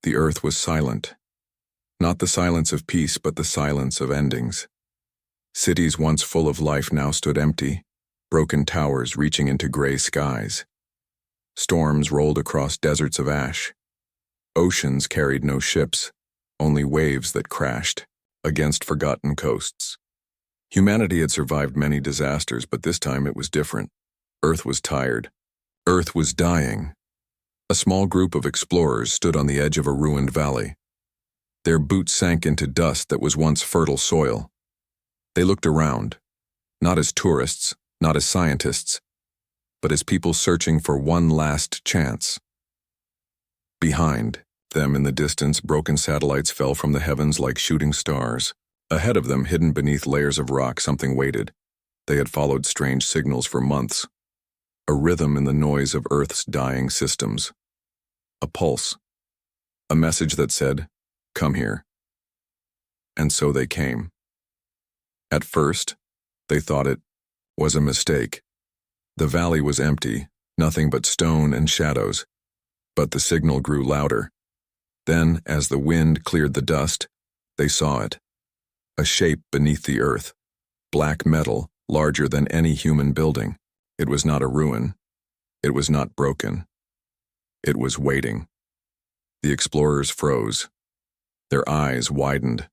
The earth was silent. Not the silence of peace, but the silence of endings. Cities once full of life now stood empty, broken towers reaching into gray skies. Storms rolled across deserts of ash. Oceans carried no ships, only waves that crashed against forgotten coasts. Humanity had survived many disasters, but this time it was different. Earth was tired. Earth was dying. A small group of explorers stood on the edge of a ruined valley. Their boots sank into dust that was once fertile soil. They looked around, not as tourists, not as scientists, but as people searching for one last chance. Behind them in the distance, broken satellites fell from the heavens like shooting stars. Ahead of them, hidden beneath layers of rock, something waited. They had followed strange signals for months. A rhythm in the noise of Earth's dying systems. A pulse. A message that said, "Come here." And so they came. At first, they thought it was a mistake. The valley was empty, nothing but stone and shadows. But the signal grew louder. Then, as the wind cleared the dust, they saw it. A shape beneath the earth. Black metal, larger than any human building. It was not a ruin. It was not broken. It was waiting. The explorers froze. Their eyes widened.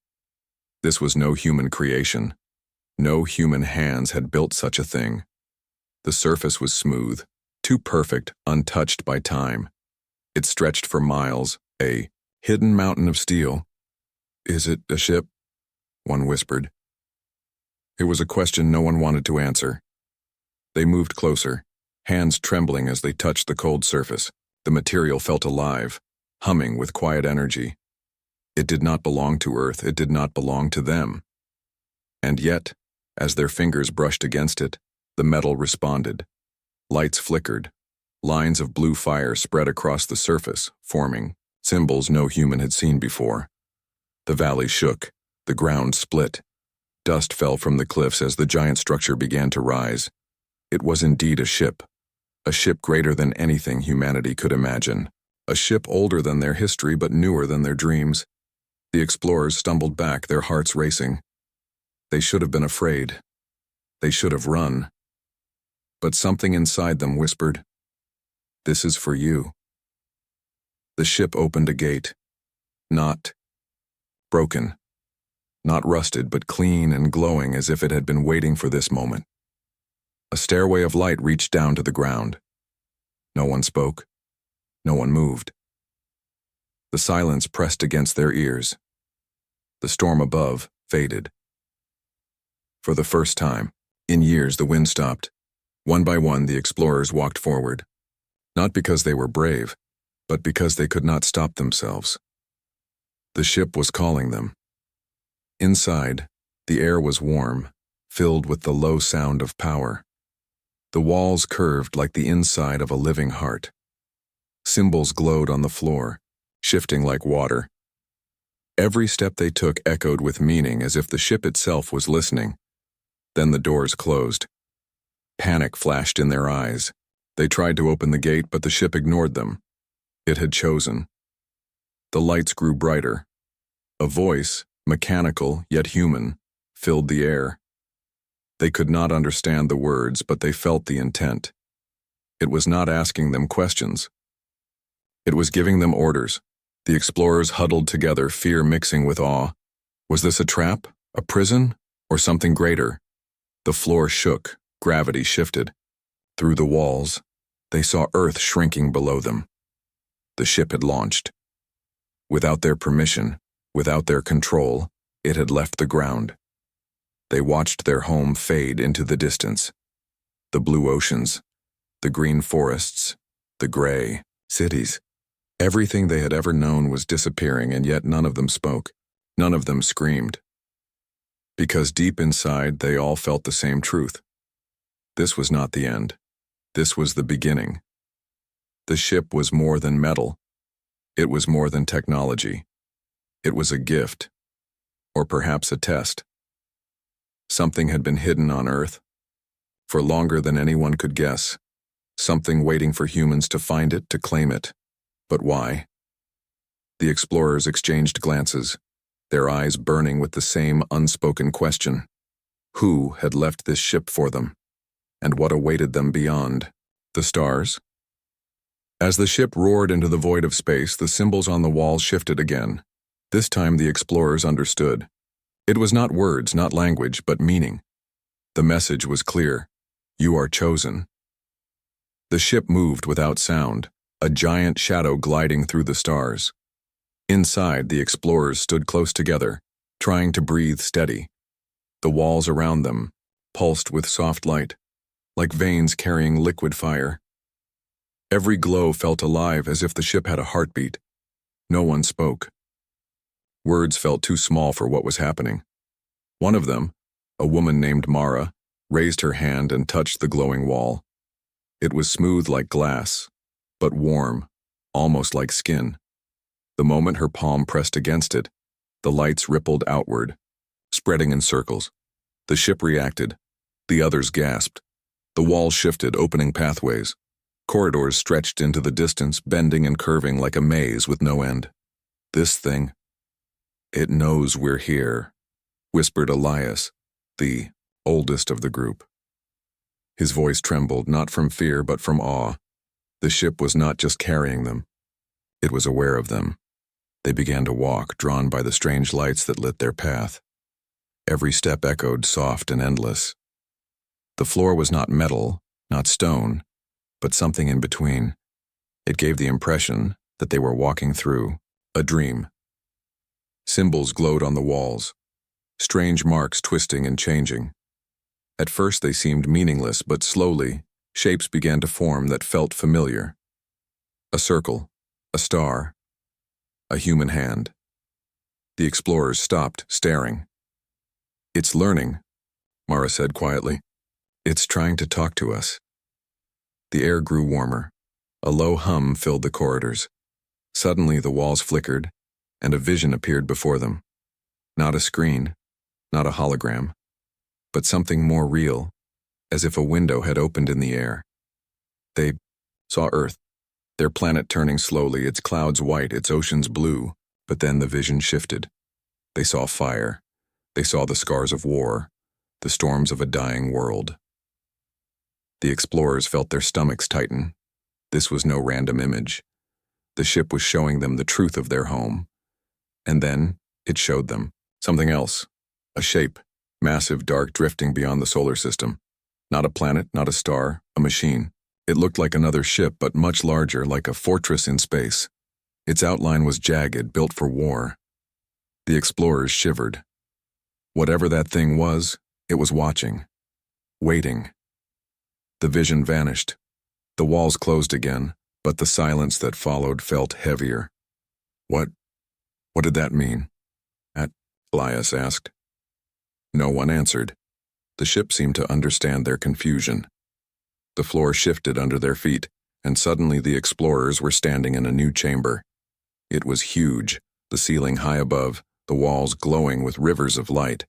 This was no human creation. No human hands had built such a thing. The surface was smooth, too perfect, untouched by time. It stretched for miles, a hidden mountain of steel. "Is it a ship?" one whispered. It was a question no one wanted to answer. They moved closer, hands trembling as they touched the cold surface. The material felt alive, humming with quiet energy. It did not belong to Earth, it did not belong to them. And yet, as their fingers brushed against it, the metal responded. Lights flickered. Lines of blue fire spread across the surface, forming symbols no human had seen before. The valley shook. The ground split. Dust fell from the cliffs as the giant structure began to rise. It was indeed a ship greater than anything humanity could imagine, a ship older than their history but newer than their dreams. The explorers stumbled back, their hearts racing. They should have been afraid. They should have run. But something inside them whispered, "This is for you." The ship opened a gate. Not broken. Not rusted, but clean and glowing as if it had been waiting for this moment. A stairway of light reached down to the ground. No one spoke. No one moved. The silence pressed against their ears. The storm above faded. For the first time in years, the wind stopped. One by one, the explorers walked forward. Not because they were brave, but because they could not stop themselves. The ship was calling them. Inside, the air was warm, filled with the low sound of power. The walls curved like the inside of a living heart. Symbols glowed on the floor, shifting like water. Every step they took echoed with meaning, as if the ship itself was listening. Then the doors closed. Panic flashed in their eyes. They tried to open the gate, but the ship ignored them. It had chosen. The lights grew brighter. A voice, mechanical yet human, filled the air. They could not understand the words, but they felt the intent. It was not asking them questions. It was giving them orders. The explorers huddled together, fear mixing with awe. Was this a trap, a prison, or something greater? The floor shook, gravity shifted. Through the walls, they saw Earth shrinking below them. The ship had launched. Without their permission, without their control, it had left the ground. They watched their home fade into the distance. The blue oceans, the green forests, the gray cities. Everything they had ever known was disappearing, and yet none of them spoke. None of them screamed. Because deep inside, they all felt the same truth. This was not the end. This was the beginning. The ship was more than metal. It was more than technology. It was a gift, or perhaps a test. Something had been hidden on Earth, for longer than anyone could guess. Something waiting for humans to find it, to claim it. But why? The explorers exchanged glances, their eyes burning with the same unspoken question. Who had left this ship for them? And what awaited them beyond? The stars? As the ship roared into the void of space, the symbols on the wall shifted again. This time the explorers understood. It was not words, not language, but meaning. The message was clear. You are chosen. The ship moved without sound, a giant shadow gliding through the stars. Inside, the explorers stood close together, trying to breathe steady. The walls around them pulsed with soft light, like veins carrying liquid fire. Every glow felt alive, as if the ship had a heartbeat. No one spoke. Words felt too small for what was happening. One of them, a woman named Mara, raised her hand and touched the glowing wall. It was smooth like glass, but warm, almost like skin. The moment her palm pressed against it, the lights rippled outward, spreading in circles. The ship reacted. The others gasped. The wall shifted, opening pathways. Corridors stretched into the distance, bending and curving like a maze with no end. This thing, it knows we're here, whispered Elias, the oldest of the group. His voice trembled, not from fear but from awe. The ship was not just carrying them. It was aware of them. They began to walk, drawn by the strange lights that lit their path. Every step echoed, soft and endless. The floor was not metal, not stone, but something in between. It gave the impression that they were walking through a dream. Symbols glowed on the walls, strange marks twisting and changing. At first they seemed meaningless, but slowly, shapes began to form that felt familiar. A circle, a star, a human hand. The explorers stopped, staring. It's learning, Mara said quietly. It's trying to talk to us. The air grew warmer. A low hum filled the corridors. Suddenly the walls flickered, and a vision appeared before them. Not a screen, not a hologram, but something more real, as if a window had opened in the air. They saw Earth, their planet turning slowly, its clouds white, its oceans blue, but then the vision shifted. They saw fire. They saw the scars of war, the storms of a dying world. The explorers felt their stomachs tighten. This was no random image. The ship was showing them the truth of their home. And then it showed them something else, a shape, massive, dark, drifting beyond the solar system. Not a planet, not a star, a machine. It looked like another ship, but much larger, like a fortress in space. Its outline was jagged, built for war. The explorers shivered. Whatever that thing was, it was watching, waiting. The vision vanished. The walls closed again, but the silence that followed felt heavier. What did that mean? Elias asked. No one answered. The ship seemed to understand their confusion. The floor shifted under their feet, and suddenly the explorers were standing in a new chamber. It was huge, the ceiling high above, the walls glowing with rivers of light.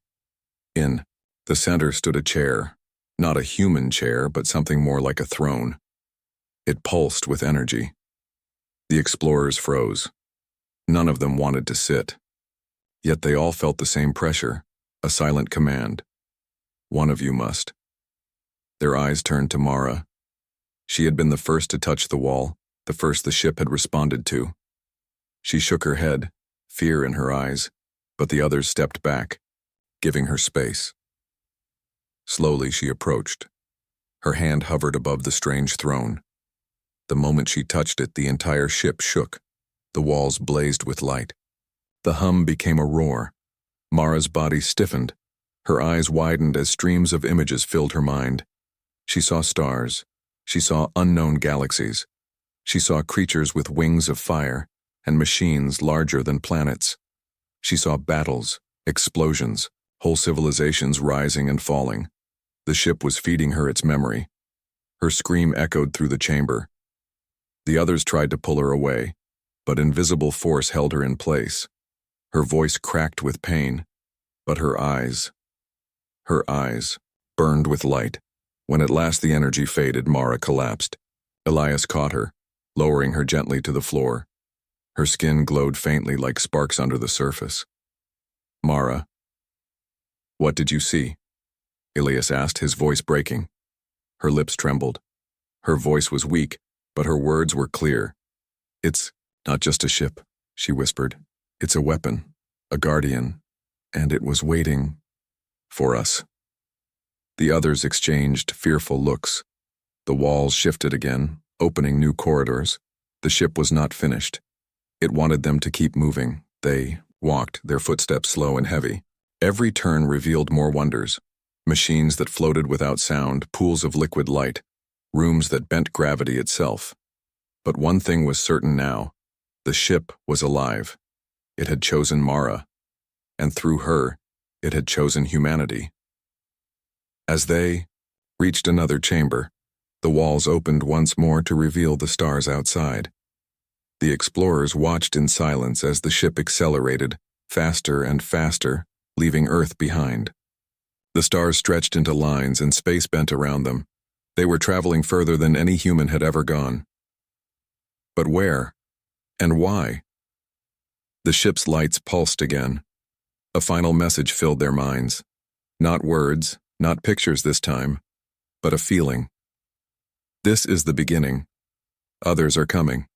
In the center stood a chair, not a human chair, but something more like a throne. It pulsed with energy. The explorers froze. None of them wanted to sit. Yet they all felt the same pressure, a silent command. One of you must. Their eyes turned to Mara. She had been the first to touch the wall, the first the ship had responded to. She shook her head, fear in her eyes, but the others stepped back, giving her space. Slowly she approached. Her hand hovered above the strange throne. The moment she touched it, the entire ship shook. The walls blazed with light. The hum became a roar. Mara's body stiffened. Her eyes widened as streams of images filled her mind. She saw stars. She saw unknown galaxies. She saw creatures with wings of fire and machines larger than planets. She saw battles, explosions, whole civilizations rising and falling. The ship was feeding her its memory. Her scream echoed through the chamber. The others tried to pull her away, but invisible force held her in place. Her voice cracked with pain, but her eyes burned with light. When at last the energy faded, Mara collapsed. Elias caught her, lowering her gently to the floor. Her skin glowed faintly like sparks under the surface. "Mara, what did you see?" Elias asked, his voice breaking. Her lips trembled. Her voice was weak, but her words were clear. "It's not just a ship," she whispered. "It's a weapon, a guardian, and it was waiting for us." The others exchanged fearful looks. The walls shifted again, opening new corridors. The ship was not finished. It wanted them to keep moving. They walked, their footsteps slow and heavy. Every turn revealed more wonders. Machines that floated without sound, pools of liquid light, rooms that bent gravity itself. But one thing was certain now. The ship was alive. It had chosen Mara, and through her, it had chosen humanity. As they reached another chamber, the walls opened once more to reveal the stars outside. The explorers watched in silence as the ship accelerated, faster and faster, leaving Earth behind. The stars stretched into lines and space bent around them. They were traveling further than any human had ever gone. But where? And why? The ship's lights pulsed again. A final message filled their minds. Not words, not pictures this time, but a feeling. This is the beginning. Others are coming.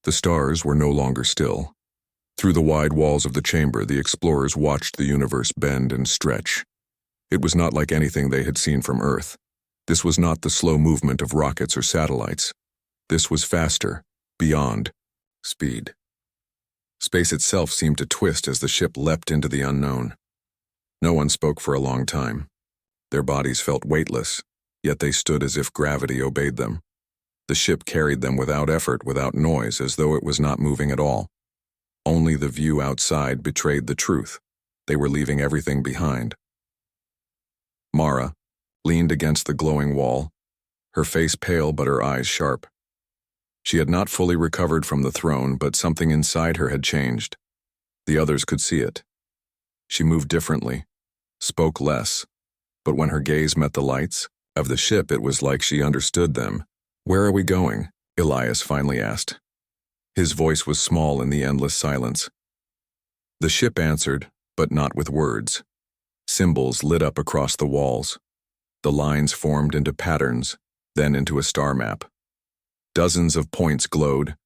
The stars were no longer still. Through the wide walls of the chamber, the explorers watched the universe bend and stretch. It was not like anything they had seen from Earth. This was not the slow movement of rockets or satellites. This was faster, beyond speed. Space itself seemed to twist as the ship leapt into the unknown. No one spoke for a long time. Their bodies felt weightless, yet they stood as if gravity obeyed them. The ship carried them without effort, without noise, as though it was not moving at all. Only the view outside betrayed the truth. They were leaving everything behind. Mara leaned against the glowing wall, her face pale but her eyes sharp. She had not fully recovered from the throne, but something inside her had changed. The others could see it. She moved differently, spoke less, but when her gaze met the lights of the ship, it was like she understood them. "Where are we going?" Elias finally asked. His voice was small in the endless silence. The ship answered, but not with words. Symbols lit up across the walls. The lines formed into patterns, then into a star map. Dozens of points glowed,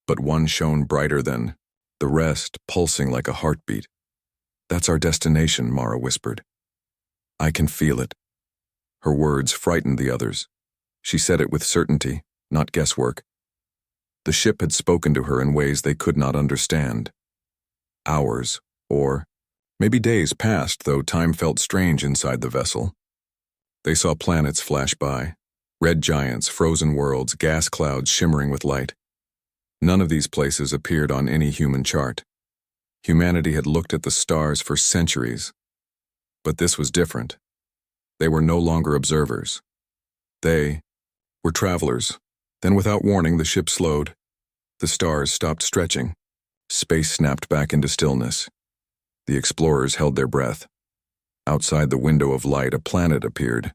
but one shone brighter than the rest, pulsing like a heartbeat. "That's our destination," Mara whispered. "I can feel it." Her words frightened the others. She said it with certainty, not guesswork. The ship had spoken to her in ways they could not understand. Hours, or maybe days passed, though time felt strange inside the vessel. They saw planets flash by, red giants, frozen worlds, gas clouds shimmering with light. None of these places appeared on any human chart. Humanity had looked at the stars for centuries. But this was different. They were no longer observers. They were travelers. Then, without warning, the ship slowed. The stars stopped stretching. Space snapped back into stillness. The explorers held their breath. Outside the window of light, a planet appeared.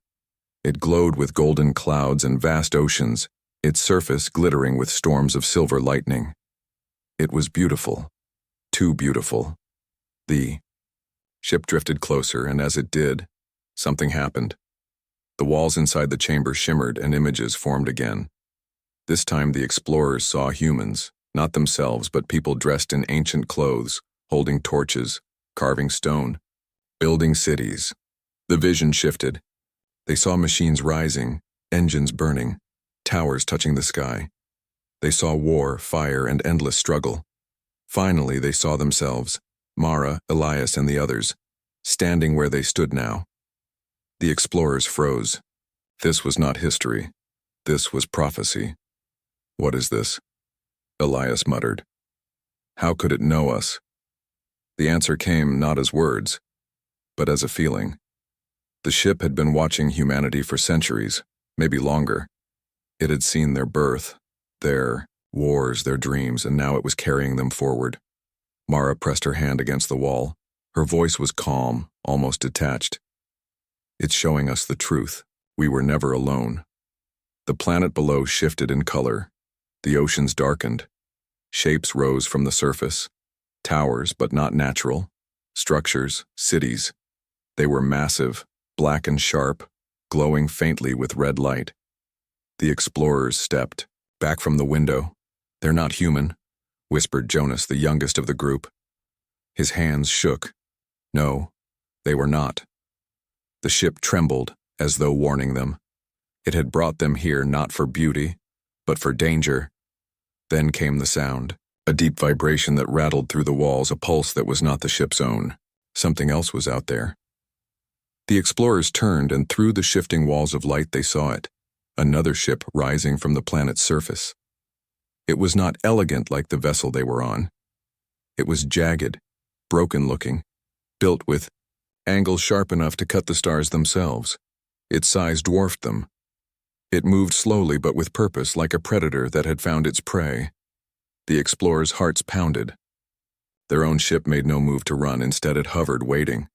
It glowed with golden clouds and vast oceans, its surface glittering with storms of silver lightning. It was beautiful. Too beautiful. The ship drifted closer, and as it did, something happened. The walls inside the chamber shimmered and images formed again. This time the explorers saw humans, not themselves, but people dressed in ancient clothes, holding torches, carving stone, building cities. The vision shifted. They saw machines rising, engines burning, towers touching the sky. They saw war, fire, and endless struggle. Finally, they saw themselves, Mara, Elias, and the others, standing where they stood now. The explorers froze. This was not history. This was prophecy. "What is this?" Elias muttered. "How could it know us?" The answer came not as words, but as a feeling. The ship had been watching humanity for centuries, maybe longer. It had seen their birth, their wars, their dreams, and now it was carrying them forward. Mara pressed her hand against the wall. Her voice was calm, almost detached. "It's showing us the truth. We were never alone." The planet below shifted in color. The oceans darkened. Shapes rose from the surface. Towers, but not natural. Structures, cities. They were massive, black and sharp, glowing faintly with red light. The explorers stepped back from the window. "They're not human," whispered Jonas, the youngest of the group. His hands shook. No, they were not. The ship trembled, as though warning them. It had brought them here not for beauty, but for danger. Then came the sound, a deep vibration that rattled through the walls, a pulse that was not the ship's own. Something else was out there. The explorers turned, and through the shifting walls of light they saw it, another ship rising from the planet's surface. It was not elegant like the vessel they were on. It was jagged, broken-looking, built with angles sharp enough to cut the stars themselves. Its size dwarfed them. It moved slowly but with purpose, like a predator that had found its prey. The explorers' hearts pounded. Their own ship made no move to run. Instead it hovered, waiting.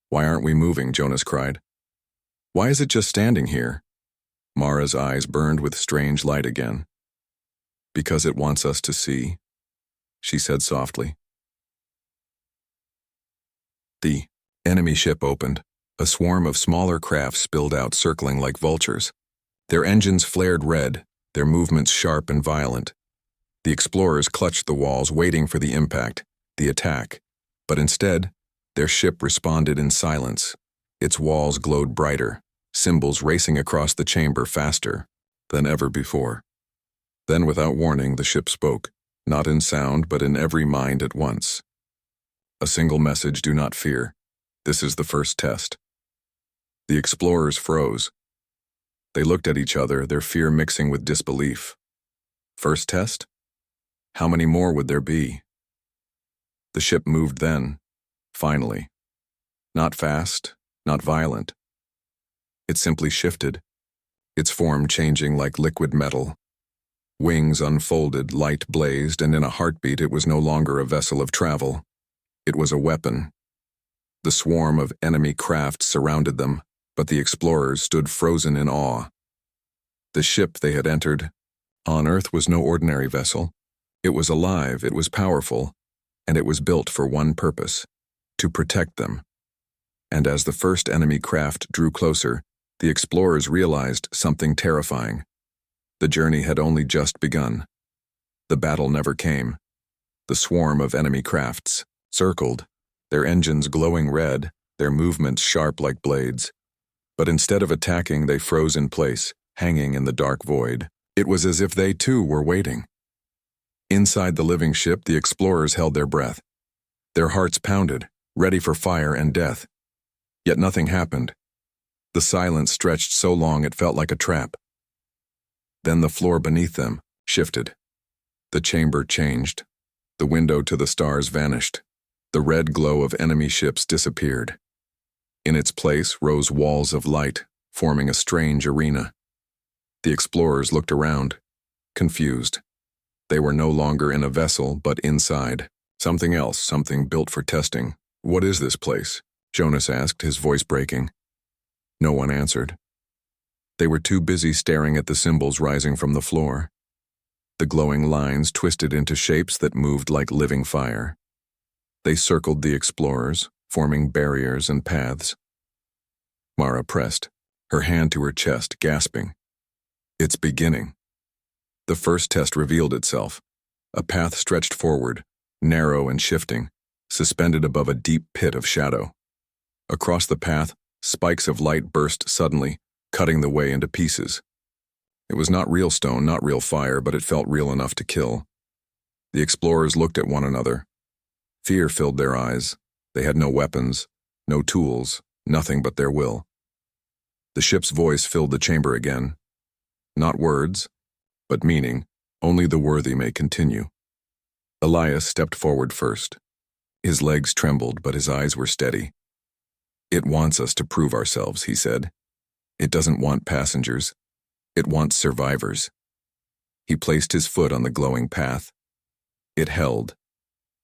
"Why aren't we moving?" Jonas cried. "Why is it just standing here?" Mara's eyes burned with strange light again. "Because it wants us to see," she said softly. The enemy ship opened. A swarm of smaller craft spilled out, circling like vultures. Their engines flared red, their movements sharp and violent. The explorers clutched the walls, waiting for the impact, the attack. But instead, their ship responded in silence. Its walls glowed brighter, symbols racing across the chamber faster than ever before. Then, without warning, the ship spoke, not in sound but in every mind at once. A single message: do not fear. This is the first test. The explorers froze. They looked at each other, their fear mixing with disbelief. First test? How many more would there be? The ship moved then, finally. Not fast, not violent. It simply shifted, its form changing like liquid metal. Wings unfolded, light blazed, and in a heartbeat it was no longer a vessel of travel. It was a weapon. The swarm of enemy craft surrounded them, but the explorers stood frozen in awe. The ship they had entered on Earth was no ordinary vessel. It was alive, it was powerful, and it was built for one purpose: to protect them. And as the first enemy craft drew closer, the explorers realized something terrifying. The journey had only just begun. The battle never came. The swarm of enemy crafts circled, their engines glowing red, their movements sharp like blades. But instead of attacking, they froze in place, hanging in the dark void. It was as if they too were waiting. Inside the living ship, the explorers held their breath. Their hearts pounded, ready for fire and death. Yet nothing happened. The silence stretched so long it felt like a trap. Then the floor beneath them shifted. The chamber changed. The window to the stars vanished. The red glow of enemy ships disappeared. In its place rose walls of light, forming a strange arena. The explorers looked around, confused. They were no longer in a vessel, but inside. Something else, something built for testing. "What is this place?" Jonas asked, his voice breaking. No one answered. They were too busy staring at the symbols rising from the floor. The glowing lines twisted into shapes that moved like living fire. They circled the explorers, forming barriers and paths. Mara pressed, her hand to her chest, gasping. "It's beginning." The first test revealed itself. A path stretched forward, narrow and shifting, suspended above a deep pit of shadow. Across the path, spikes of light burst suddenly, cutting the way into pieces. It was not real stone, not real fire, but it felt real enough to kill. The explorers looked at one another. Fear filled their eyes. They had no weapons, no tools, nothing but their will. The ship's voice filled the chamber again. Not words, but meaning. Only the worthy may continue. Elias stepped forward first. His legs trembled, but his eyes were steady. "It wants us to prove ourselves," he said. "It doesn't want passengers. It wants survivors." He placed his foot on the glowing path. It held.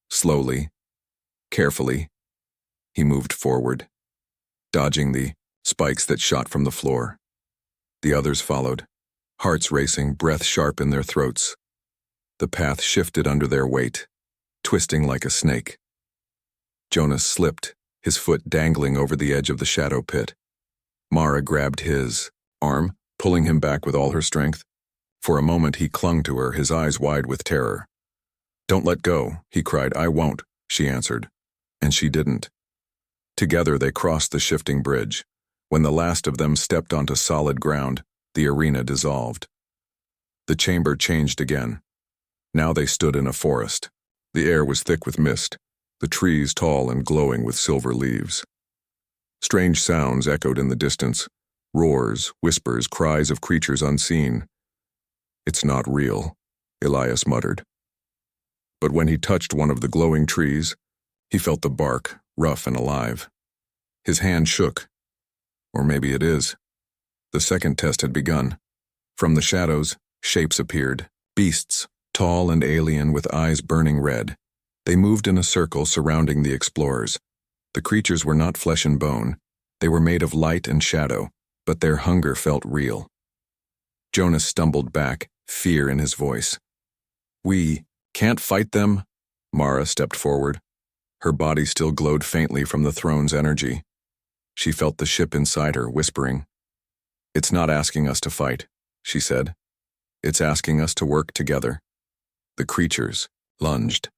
Slowly, carefully, he moved forward, dodging the spikes that shot from the floor. The others followed, hearts racing, breath sharp in their throats. The path shifted under their weight, twisting like a snake. Jonas slipped, his foot dangling over the edge of the shadow pit. Mara grabbed his arm, pulling him back with all her strength. For a moment he clung to her, his eyes wide with terror. "Don't let go," he cried. "I won't," she answered. And she didn't. Together they crossed the shifting bridge. When the last of them stepped onto solid ground, the arena dissolved. The chamber changed again. Now they stood in a forest. The air was thick with mist, the trees tall and glowing with silver leaves. Strange sounds echoed in the distance, roars, whispers, cries of creatures unseen. "It's not real," Elias muttered. But when he touched one of the glowing trees, he felt the bark, rough and alive. His hand shook. Or maybe it is. The second test had begun. From the shadows, shapes appeared, beasts, tall and alien with eyes burning red. They moved in a circle surrounding the explorers. The creatures were not flesh and bone. They were made of light and shadow, but their hunger felt real. Jonas stumbled back, fear in his voice. "We can't fight them?" Mara stepped forward. Her body still glowed faintly from the throne's energy. She felt the ship inside her, whispering. "It's not asking us to fight," she said. "It's asking us to work together." The creatures lunged.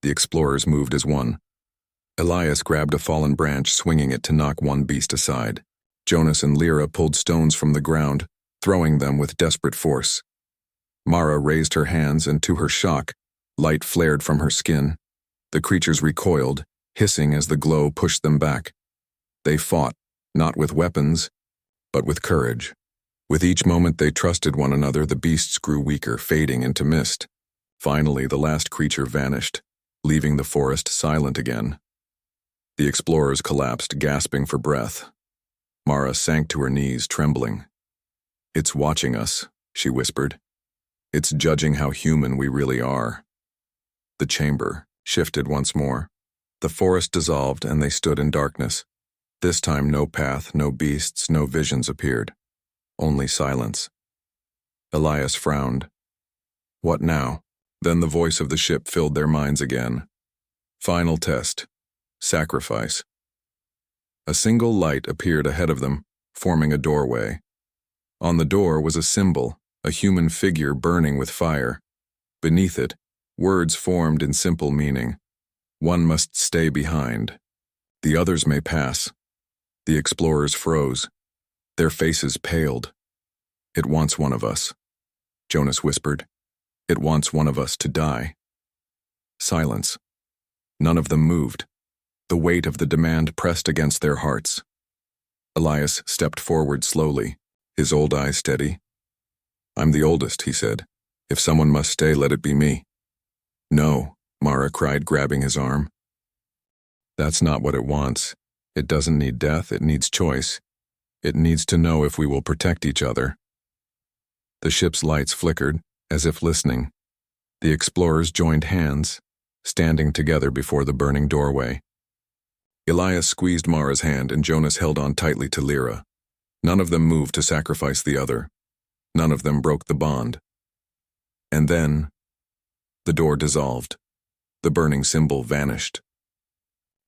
The explorers moved as one. Elias grabbed a fallen branch, swinging it to knock one beast aside. Jonas and Lyra pulled stones from the ground, throwing them with desperate force. Mara raised her hands, and to her shock, light flared from her skin. The creatures recoiled, hissing as the glow pushed them back. They fought, not with weapons, but with courage. With each moment they trusted one another, the beasts grew weaker, fading into mist. Finally, the last creature vanished, leaving the forest silent again. The explorers collapsed, gasping for breath. Mara sank to her knees, trembling. "It's watching us," she whispered. "It's judging how human we really are." The chamber shifted once more. The forest dissolved, and they stood in darkness. This time no path, no beasts, no visions appeared. Only silence. Elias frowned. What now? Then the voice of the ship filled their minds again. Final test. Sacrifice. A single light appeared ahead of them, forming a doorway. On the door was a symbol, a human figure burning with fire. Beneath it, words formed in simple meaning. One must stay behind. The others may pass. The explorers froze. Their faces paled. "It wants one of us," Jonas whispered. "It wants one of us to die." Silence. None of them moved. The weight of the demand pressed against their hearts. Elias stepped forward slowly, his old eyes steady. "I'm the oldest," he said. "If someone must stay, let it be me." "No," Mara cried, grabbing his arm. "That's not what it wants. It doesn't need death, it needs choice. It needs to know if we will protect each other." The ship's lights flickered, as if listening. The explorers joined hands, standing together before the burning doorway. Elias squeezed Mara's hand, and Jonas held on tightly to Lyra. None of them moved to sacrifice the other. None of them broke the bond. And then, the door dissolved. The burning symbol vanished.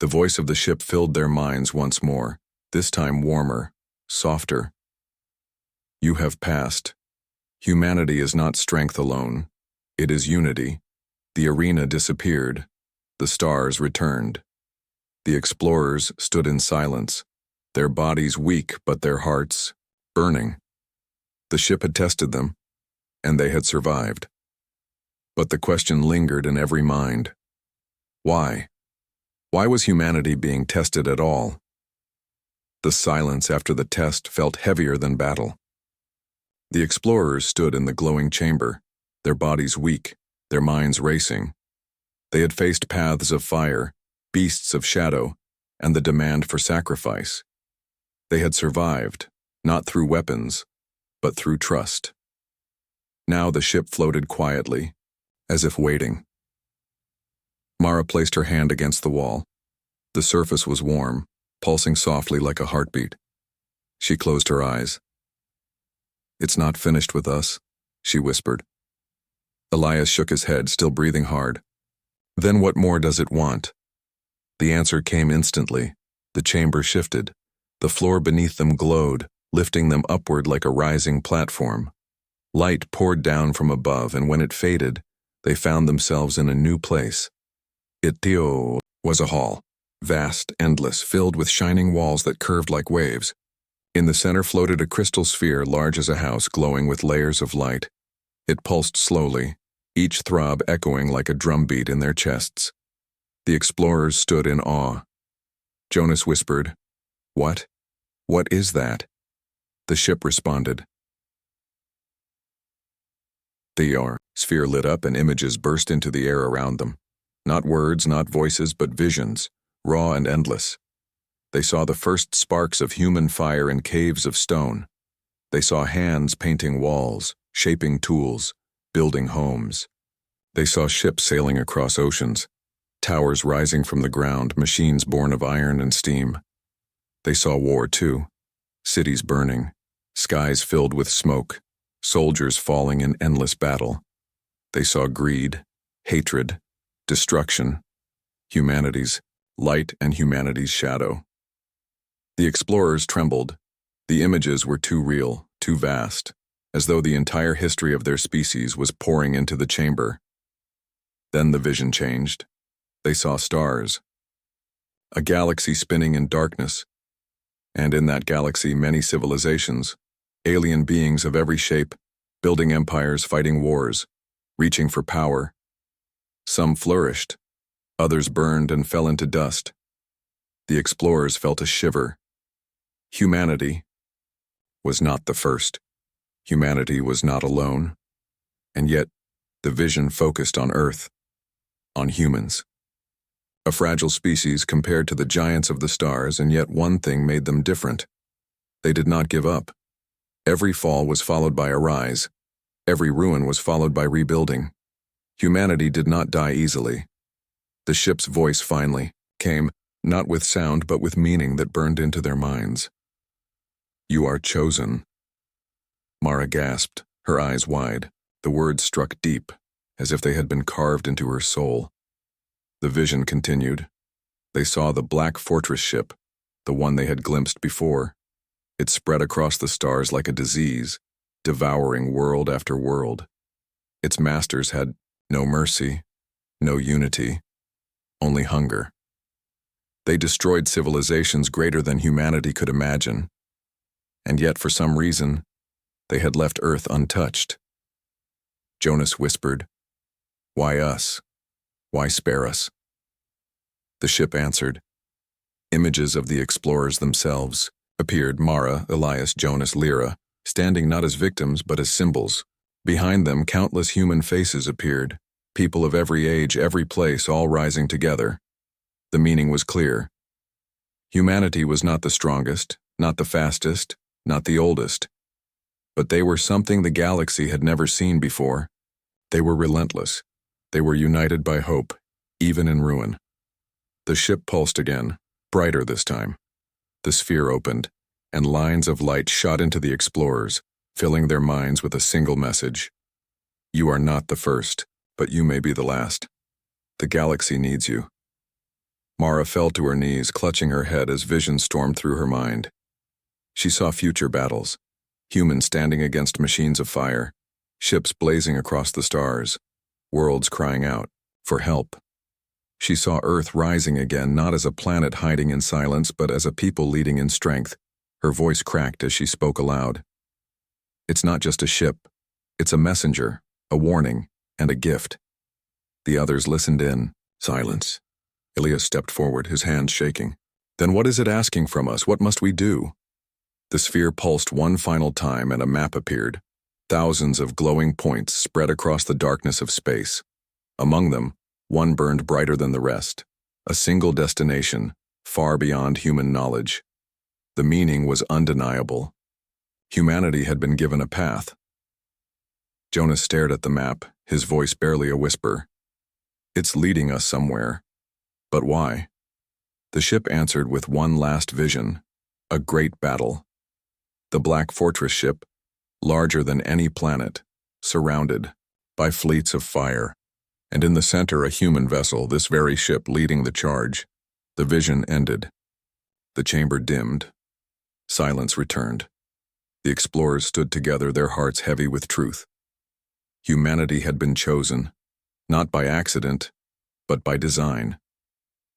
The voice of the ship filled their minds once more, this time warmer, softer. "You have passed. Humanity is not strength alone. It is unity." The arena disappeared. The stars returned. The explorers stood in silence, their bodies weak but their hearts burning. The ship had tested them, and they had survived. But the question lingered in every mind. Why? Why was humanity being tested at all? The silence after the test felt heavier than battle. The explorers stood in the glowing chamber, their bodies weak, their minds racing. They had faced paths of fire, beasts of shadow, and the demand for sacrifice. They had survived, not through weapons, but through trust. Now the ship floated quietly, as if waiting. Mara placed her hand against the wall. The surface was warm, pulsing softly like a heartbeat. She closed her eyes. "It's not finished with us," she whispered. Elias shook his head, still breathing hard. Then what more does it want? The answer came instantly. The chamber shifted. The floor beneath them glowed, lifting them upward like a rising platform. Light poured down from above, and when it faded, they found themselves in a new place. It was a hall, vast, endless, filled with shining walls that curved like waves. In the center floated a crystal sphere large as a house, glowing with layers of light. It pulsed slowly, each throb echoing like a drumbeat in their chests. The explorers stood in awe. Jonas whispered, "What? What is that?" The ship responded. The sphere lit up and images burst into the air around them. Not words, not voices, but visions, raw and endless. They saw the first sparks of human fire in caves of stone. They saw hands painting walls, shaping tools, building homes. They saw ships sailing across oceans, towers rising from the ground, machines born of iron and steam. They saw war too, cities burning, skies filled with smoke, soldiers falling in endless battle. They saw greed, hatred, destruction, humanity's light and humanity's shadow. The explorers trembled. The images were too real, too vast, as though the entire history of their species was pouring into the chamber. Then the vision changed. They saw stars, a galaxy spinning in darkness, and in that galaxy many civilizations, alien beings of every shape, building empires, fighting wars, reaching for power. Some flourished, others burned and fell into dust. The explorers felt a shiver. Humanity was not the first. Humanity was not alone. And yet, the vision focused on Earth, on humans. A fragile species compared to the giants of the stars, and yet one thing made them different. They did not give up. Every fall was followed by a rise. Every ruin was followed by rebuilding. Humanity did not die easily. The ship's voice finally came, not with sound but with meaning that burned into their minds. "You are chosen." Mara gasped, her eyes wide. The words struck deep, as if they had been carved into her soul. The vision continued. They saw the black fortress ship, the one they had glimpsed before. It spread across the stars like a disease, devouring world after world. Its masters had no mercy, no unity, only hunger. They destroyed civilizations greater than humanity could imagine. And yet, for some reason, they had left Earth untouched. Jonas whispered, "Why us? Why spare us?" The ship answered. Images of the explorers themselves appeared: Mara, Elias, Jonas, Lyra, standing not as victims but as symbols. Behind them, countless human faces appeared, people of every age, every place, all rising together. The meaning was clear. Humanity was not the strongest, not the fastest, not the oldest. But they were something the galaxy had never seen before. They were relentless. They were united by hope, even in ruin. The ship pulsed again, brighter this time. The sphere opened, and lines of light shot into the explorers, filling their minds with a single message. "You are not the first, but you may be the last. The galaxy needs you." Mara fell to her knees, clutching her head as vision stormed through her mind. She saw future battles, humans standing against machines of fire, ships blazing across the stars, worlds crying out for help. She saw Earth rising again, not as a planet hiding in silence, but as a people leading in strength. Her voice cracked as she spoke aloud. "It's not just a ship. It's a messenger, a warning, and a gift." The others listened in silence. Elias stepped forward, his hands shaking. "Then what is it asking from us? What must we do?" The sphere pulsed one final time and a map appeared. Thousands of glowing points spread across the darkness of space. Among them, one burned brighter than the rest. A single destination, far beyond human knowledge. The meaning was undeniable. Humanity had been given a path. Jonas stared at the map, his voice barely a whisper. "It's leading us somewhere. But why?" The ship answered with one last vision: a great battle. The black fortress ship, larger than any planet, surrounded, by fleets of fire, and in the center a human vessel, this very ship leading the charge. The vision ended. The chamber dimmed. Silence returned. The explorers stood together, their hearts heavy with truth. Humanity had been chosen, not by accident, but by design.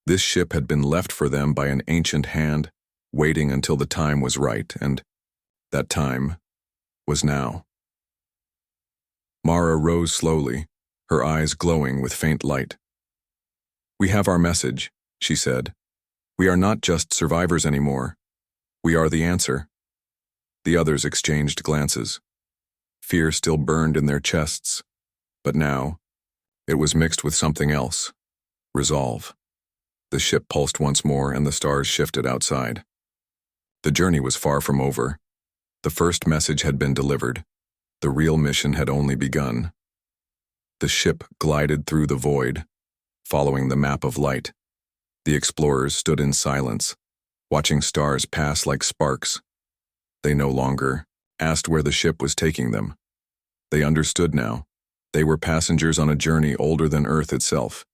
This ship had been left for them by an ancient hand, waiting until the time was right, and that time was now. Mara rose slowly, her eyes glowing with faint light. "We have our message," she said. "We are not just survivors anymore. We are the answer." The others exchanged glances. Fear still burned in their chests, but now it was mixed with something else: resolve. The ship pulsed once more, and the stars shifted outside. The journey was far from over. The first message had been delivered. The real mission had only begun. The ship glided through the void, following the map of light. The explorers stood in silence, watching stars pass like sparks. They no longer asked where the ship was taking them. They understood now. They were passengers on a journey older than Earth itself.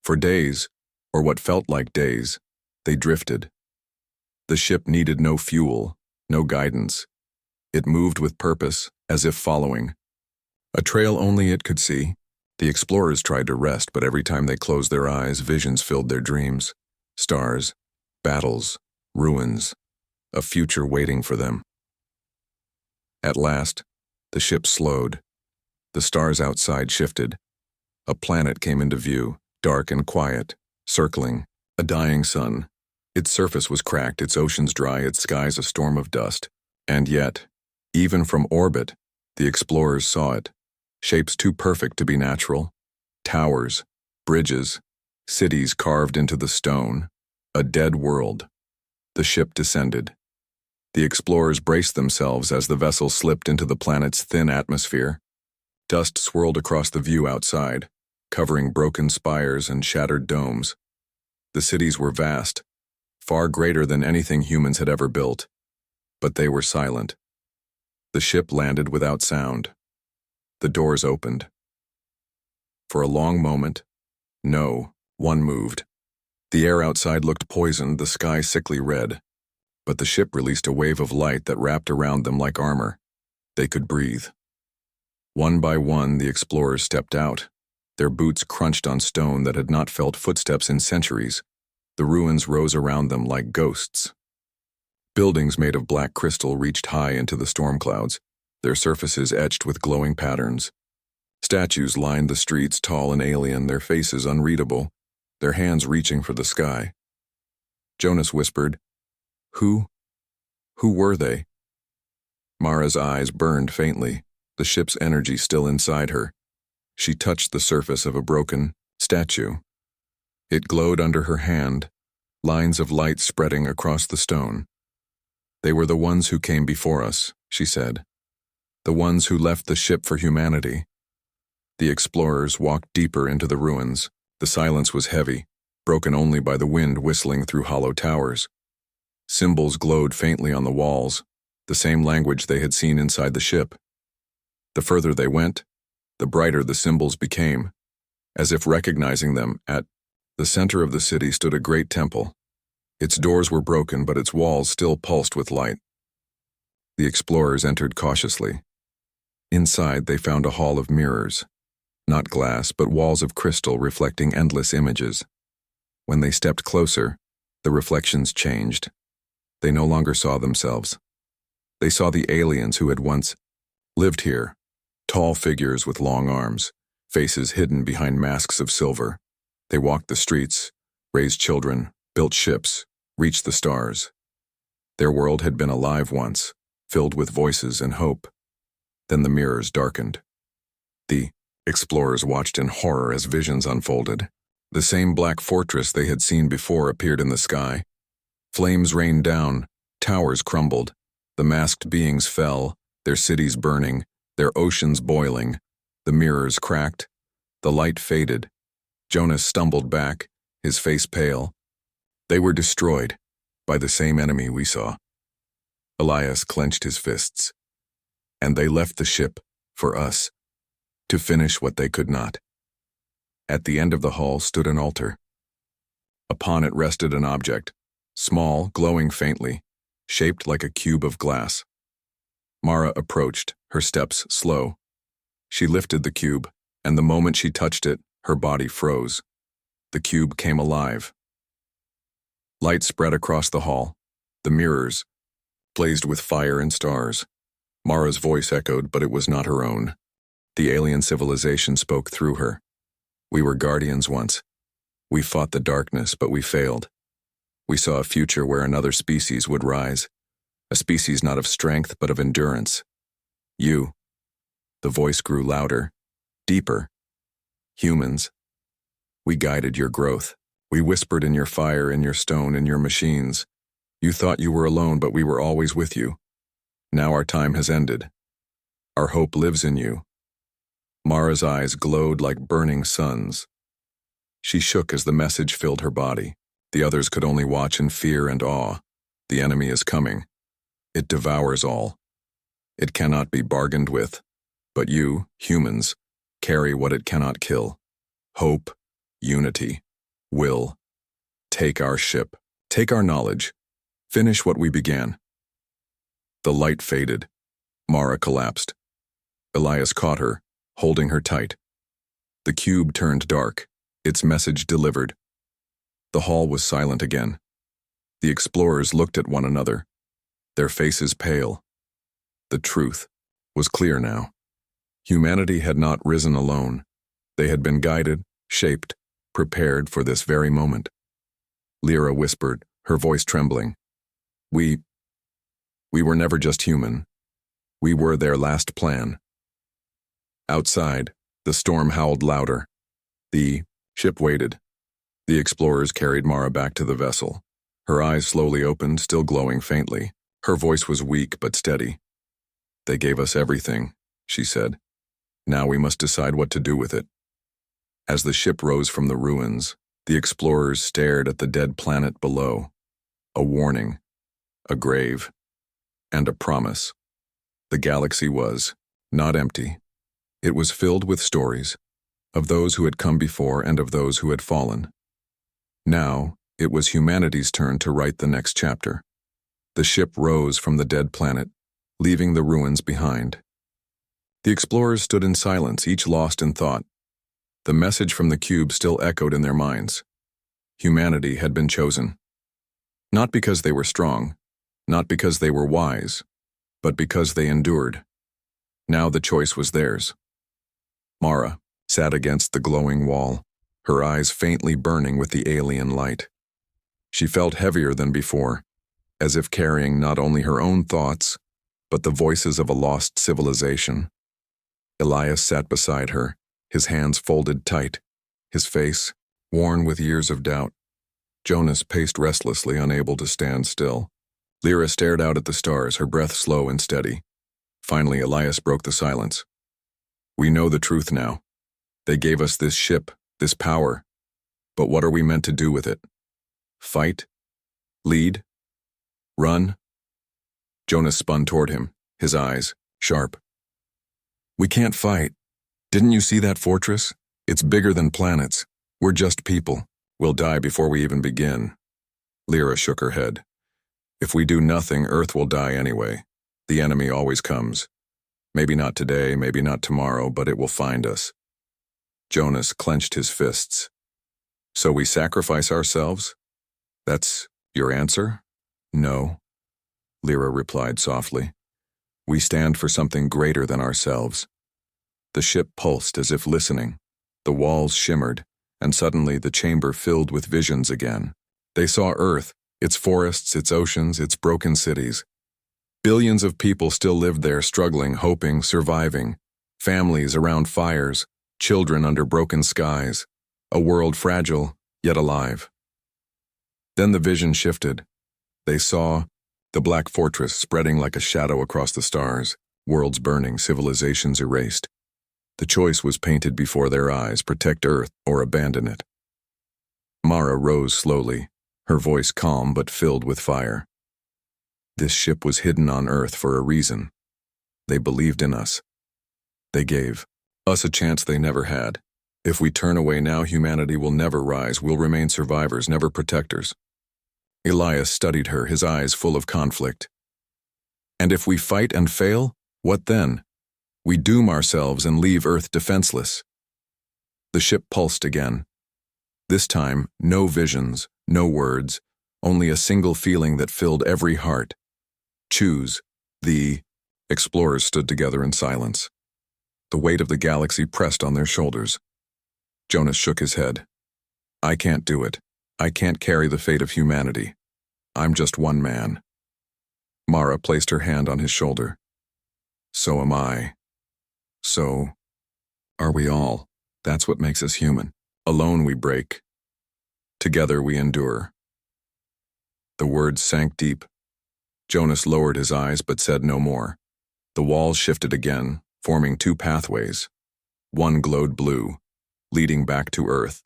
For days, or what felt like days, they drifted. The ship needed no fuel, no guidance. It moved with purpose, as if following a trail only it could see. The explorers tried to rest, but every time they closed their eyes, visions filled their dreams. Stars, battles, ruins, a future waiting for them. At last, the ship slowed. The stars outside shifted. A planet came into view, dark and quiet, circling a dying sun. Its surface was cracked, its oceans dry, its skies a storm of dust. And yet, even from orbit, the explorers saw it. Shapes too perfect to be natural. Towers, bridges, cities carved into the stone. A dead world. The ship descended. The explorers braced themselves as the vessel slipped into the planet's thin atmosphere. Dust swirled across the view outside, covering broken spires and shattered domes. The cities were vast, far greater than anything humans had ever built. But they were silent. The ship landed without sound. The doors opened. For a long moment, no one moved. The air outside looked poisoned, the sky sickly red. But the ship released a wave of light that wrapped around them like armor. They could breathe. One by one, the explorers stepped out. Their boots crunched on stone that had not felt footsteps in centuries. The ruins rose around them like ghosts. Buildings made of black crystal reached high into the storm clouds, their surfaces etched with glowing patterns. Statues lined the streets, tall and alien, their faces unreadable, their hands reaching for the sky. Jonas whispered, Who were they?" Mara's eyes burned faintly, the ship's energy still inside her. She touched the surface of a broken statue. It glowed under her hand, lines of light spreading across the stone. "They were the ones who came before us," she said. "The ones who left the ship for humanity." The explorers walked deeper into the ruins. The silence was heavy, broken only by the wind whistling through hollow towers. Symbols glowed faintly on the walls, the same language they had seen inside the ship. The further they went, the brighter the symbols became. As if recognizing them, at the center of the city stood a great temple. Its doors were broken, but its walls still pulsed with light. The explorers entered cautiously. Inside, they found a hall of mirrors. Not glass, but walls of crystal reflecting endless images. When they stepped closer, the reflections changed. They no longer saw themselves. They saw the aliens who had once lived here, tall figures with long arms, faces hidden behind masks of silver. They walked the streets, raised children, built ships, reached the stars. Their world had been alive once, filled with voices and hope. Then the mirrors darkened. The explorers watched in horror as visions unfolded. The same black fortress they had seen before appeared in the sky. Flames rained down, towers crumbled, the masked beings fell, their cities burning, their oceans boiling. The mirrors cracked, the light faded. Jonas stumbled back, his face pale. They were destroyed by the same enemy we saw. Elias clenched his fists. And they left the ship for us. to finish what they could not. At the end of the hall stood an altar. Upon it rested an object, small, glowing faintly, shaped like a cube of glass. Mara approached, her steps slow. She lifted the cube, and the moment she touched it, her body froze. The cube came alive. Light spread across the hall. The mirrors blazed with fire and stars. Mara's voice echoed, but it was not her own. The alien civilization spoke through her. We were guardians once. We fought the darkness, but we failed. We saw a future where another species would rise, a species not of strength, but of endurance. You. The voice grew louder, deeper. Humans. We guided your growth. We whispered in your fire, in your stone, in your machines. You thought you were alone, but we were always with you. Now our time has ended. Our hope lives in you. Mara's eyes glowed like burning suns. She shook as the message filled her body. The others could only watch in fear and awe. The enemy is coming. It devours all. It cannot be bargained with. But you, humans, carry what it cannot kill. Hope, unity, will. Take our ship. Take our knowledge. Finish what we began. The light faded. Mara collapsed. Elias caught her, holding her tight. The cube turned dark, its message delivered. The hall was silent again. The explorers looked at one another, their faces pale. The truth was clear now. Humanity had not risen alone. They had been guided, shaped, prepared for this very moment. Lyra whispered, her voice trembling. We were never just human. We were their last plan. Outside, the storm howled louder. The ship waited. The explorers carried Mara back to the vessel. Her eyes slowly opened, still glowing faintly. Her voice was weak but steady. They gave us everything, she said. Now we must decide what to do with it. As the ship rose from the ruins, the explorers stared at the dead planet below. A warning, a grave, and a promise. The galaxy was not empty. It was filled with stories, of those who had come before and of those who had fallen. Now, it was humanity's turn to write the next chapter. The ship rose from the dead planet, leaving the ruins behind. The explorers stood in silence, each lost in thought. The message from the cube still echoed in their minds. Humanity had been chosen. Not because they were strong, not because they were wise, but because they endured. Now the choice was theirs. Mara sat against the glowing wall, her eyes faintly burning with the alien light. She felt heavier than before, as if carrying not only her own thoughts, but the voices of a lost civilization. Elias sat beside her, his hands folded tight, his face worn with years of doubt. Jonas paced restlessly, unable to stand still. Lyra stared out at the stars, her breath slow and steady. Finally, Elias broke the silence. We know the truth now. They gave us this ship, this power. But what are we meant to do with it? Fight? Lead? Run? Jonas spun toward him, his eyes sharp. We can't fight. Didn't you see that fortress? It's bigger than planets. We're just people. We'll die before we even begin. Lyra shook her head. If we do nothing, Earth will die anyway. The enemy always comes. Maybe not today, maybe not tomorrow, but it will find us. Jonas clenched his fists. So we sacrifice ourselves? That's your answer? No. Lyra replied softly. We stand for something greater than ourselves. The ship pulsed as if listening. The walls shimmered, and suddenly the chamber filled with visions again. They saw Earth, its forests, its oceans, its broken cities. Billions of people still lived there, struggling, hoping, surviving. Families around fires, children under broken skies. A world fragile, yet alive. Then the vision shifted. They saw the black fortress spreading like a shadow across the stars, worlds burning, civilizations erased. The choice was painted before their eyes: protect Earth or abandon it. Mara rose slowly, her voice calm but filled with fire. This ship was hidden on Earth for a reason. They believed in us. They gave us a chance they never had. If we turn away now, humanity will never rise. We'll remain survivors, never protectors. Elias studied her, his eyes full of conflict. And if we fight and fail, what then? We doom ourselves and leave Earth defenseless. The ship pulsed again. This time, no visions, no words, only a single feeling that filled every heart. Choose. The explorers stood together in silence. The weight of the galaxy pressed on their shoulders. Jonas shook his head. I can't do it. I can't carry the fate of humanity. I'm just one man. Mara placed her hand on his shoulder. So am I. So are we all. That's what makes us human. Alone we break. Together we endure. The words sank deep. Jonas lowered his eyes but said no more. The walls shifted again, forming two pathways. One glowed blue, leading back to Earth.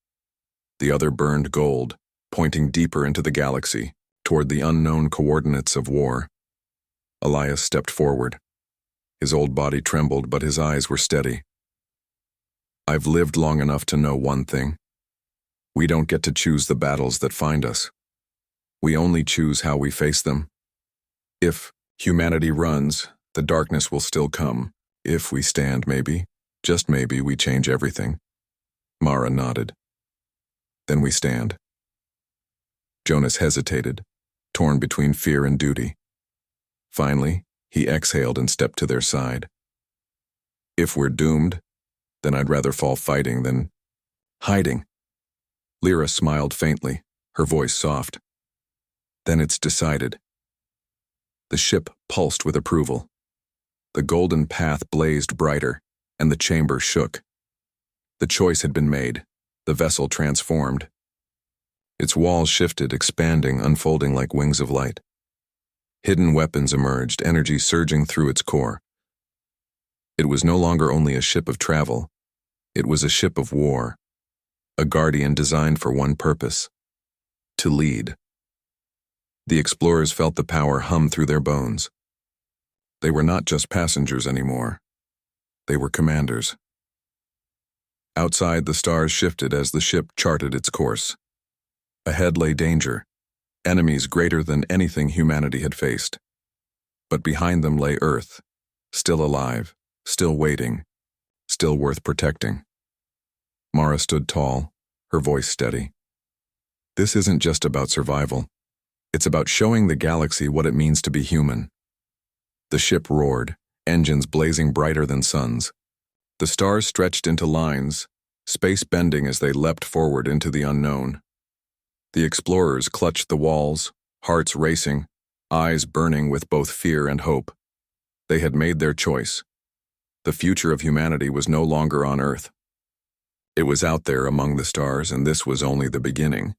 The other burned gold, pointing deeper into the galaxy, toward the unknown coordinates of war. Elias stepped forward. His old body trembled, but his eyes were steady. I've lived long enough to know one thing. We don't get to choose the battles that find us. We only choose how we face them. If humanity runs, the darkness will still come. If we stand, maybe, just maybe, we change everything. Mara nodded. Then we stand. Jonas hesitated, torn between fear and duty. Finally, he exhaled and stepped to their side. If we're doomed, then I'd rather fall fighting than hiding. Lyra smiled faintly, her voice soft. Then it's decided. The ship pulsed with approval. The golden path blazed brighter, and the chamber shook. The choice had been made, the vessel transformed. Its walls shifted, expanding, unfolding like wings of light. Hidden weapons emerged, energy surging through its core. It was no longer only a ship of travel. It was a ship of war, a guardian designed for one purpose: to lead. The explorers felt the power hum through their bones. They were not just passengers anymore. They were commanders. Outside, the stars shifted as the ship charted its course. Ahead lay danger, enemies greater than anything humanity had faced. But behind them lay Earth, still alive, still waiting, still worth protecting. Mara stood tall, her voice steady. This isn't just about survival. It's about showing the galaxy what it means to be human. The ship roared, engines blazing brighter than suns. The stars stretched into lines, space bending as they leapt forward into the unknown. The explorers clutched the walls, hearts racing, eyes burning with both fear and hope. They had made their choice. The future of humanity was no longer on Earth. It was out there among the stars, and this was only the beginning.